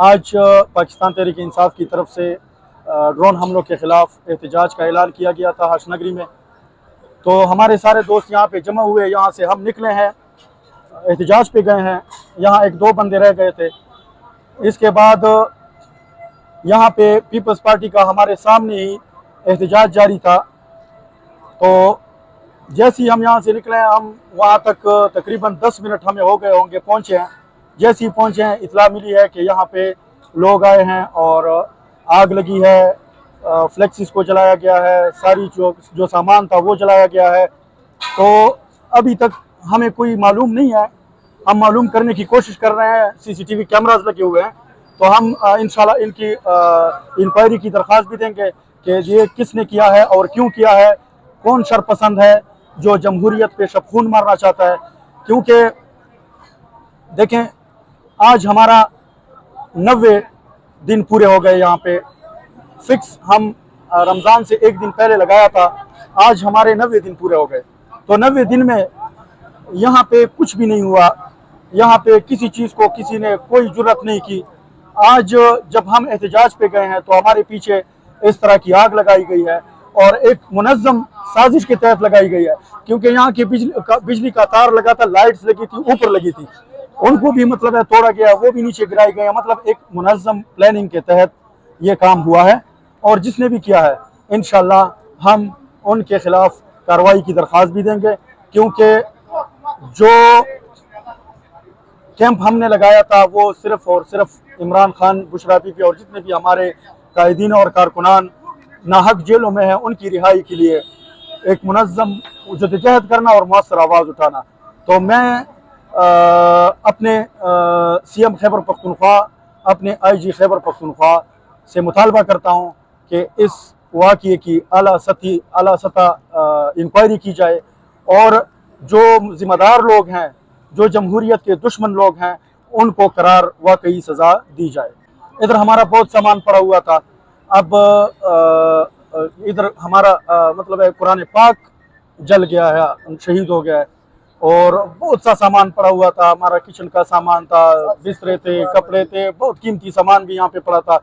آج پاکستان تحریک انصاف کی طرف سے ڈرون حملوں کے خلاف احتجاج کا اعلان کیا گیا تھا ہرش نگری میں. تو ہمارے سارے دوست یہاں پہ جمع ہوئے, یہاں سے ہم نکلے ہیں, احتجاج پہ گئے ہیں. یہاں ایک دو بندے رہ گئے تھے. اس کے بعد یہاں پہ پیپلز پارٹی کا ہمارے سامنے ہی احتجاج جاری تھا. تو جیسے ہی ہم یہاں سے نکلے ہیں, ہم وہاں تک تقریباً 10 منٹ ہمیں ہو گئے ہوں گے پہنچے ہیں. جیسے ہی پہنچے ہیں اطلاع ملی ہے کہ یہاں پہ لوگ آئے ہیں اور آگ لگی ہے, فلیکسز کو جلایا گیا ہے, ساری جو سامان تھا وہ جلایا گیا ہے. تو ابھی تک ہمیں کوئی معلوم نہیں ہے. ہم معلوم کرنے کی کوشش کر رہے ہیں, CCTV کیمراز لگے ہوئے ہیں. تو ہم انشاءاللہ ان کی انکوائری کی درخواست بھی دیں گے کہ یہ کس نے کیا ہے اور کیوں کیا ہے, کون شرپسند ہے جو جمہوریت پہ شبخون مارنا چاہتا ہے. کیونکہ دیکھیں, آج ہمارا 90 دن پورے ہو گئے یہاں پہ. فکس ہم رمضان سے ایک دن پہلے لگایا تھا, آج ہمارے 90 دن پورے ہو گئے. تو 90 دن میں یہاں پہ کچھ بھی نہیں ہوا. یہاں پہ کسی چیز کو کسی نے کوئی جرات نہیں کی. آج جب ہم احتجاج پہ گئے ہیں تو ہمارے پیچھے اس طرح کی آگ لگائی گئی ہے اور ایک منظم سازش کے تحت لگائی گئی ہے. کیونکہ یہاں کی بجلی کا تار لگا تھا, لائٹس لگی تھی, اوپر لگی تھی, ان کو بھی مطلب ہے توڑا گیا, وہ بھی نیچے گرائی گئے. مطلب ایک منظم پلاننگ کے تحت یہ کام ہوا ہے. اور جس نے بھی کیا ہے انشاءاللہ ہم ان کے خلاف کارروائی کی درخواست بھی دیں گے. کیونکہ جو کیمپ ہم نے لگایا تھا وہ صرف اور صرف عمران خان, بشرا بی بی اور جتنے بھی ہمارے قائدین اور کارکنان ناحق جیلوں میں ہیں ان کی رہائی کے لیے ایک منظم جدوجہد کرنا اور مؤثر آواز اٹھانا. تو میں اپنے CM خیبر پختونخوا, اپنے IG خیبر پختونخوا سے مطالبہ کرتا ہوں کہ اس واقعے کی اعلیٰ سطح انکوائری کی جائے اور جو ذمہ دار لوگ ہیں, جو جمہوریت کے دشمن لوگ ہیں, ان کو قرار واقعی سزا دی جائے. ادھر ہمارا بہت سامان پڑا ہوا تھا. اب ادھر ہمارا مطلب ہے قرآن پاک جل گیا ہے, شہید ہو گیا ہے. اور بہت سا سامان پڑا ہوا تھا. ہمارا کچن کا سامان تھا, بسترے تھے, کپڑے تھے, بہت قیمتی سامان بھی یہاں پہ پڑا تھا.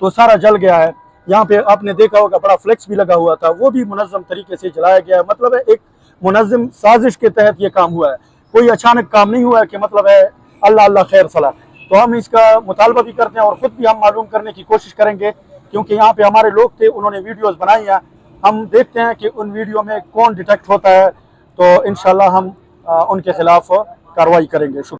تو سارا جل گیا ہے. یہاں پہ آپ نے دیکھا ہوگا بڑا فلیکس بھی لگا ہوا تھا, وہ بھی منظم طریقے سے جلایا گیا ہے. مطلب ہے ایک منظم سازش کے تحت یہ کام ہوا ہے. کوئی اچانک کام نہیں ہوا ہے کہ مطلب ہے اللہ اللہ خیر صلاح. تو ہم اس کا مطالبہ بھی کرتے ہیں اور خود بھی ہم معلوم کرنے کی کوشش کریں گے. کیونکہ یہاں پہ ہمارے لوگ تھے, انہوں نے ویڈیوز بنائی ہیں. ہم دیکھتے ہیں کہ ان ویڈیو میں کون ڈیٹیکٹ ہوتا ہے. تو انشاءاللہ ہم ان کے خلاف کارروائی کریں گے. شکریہ.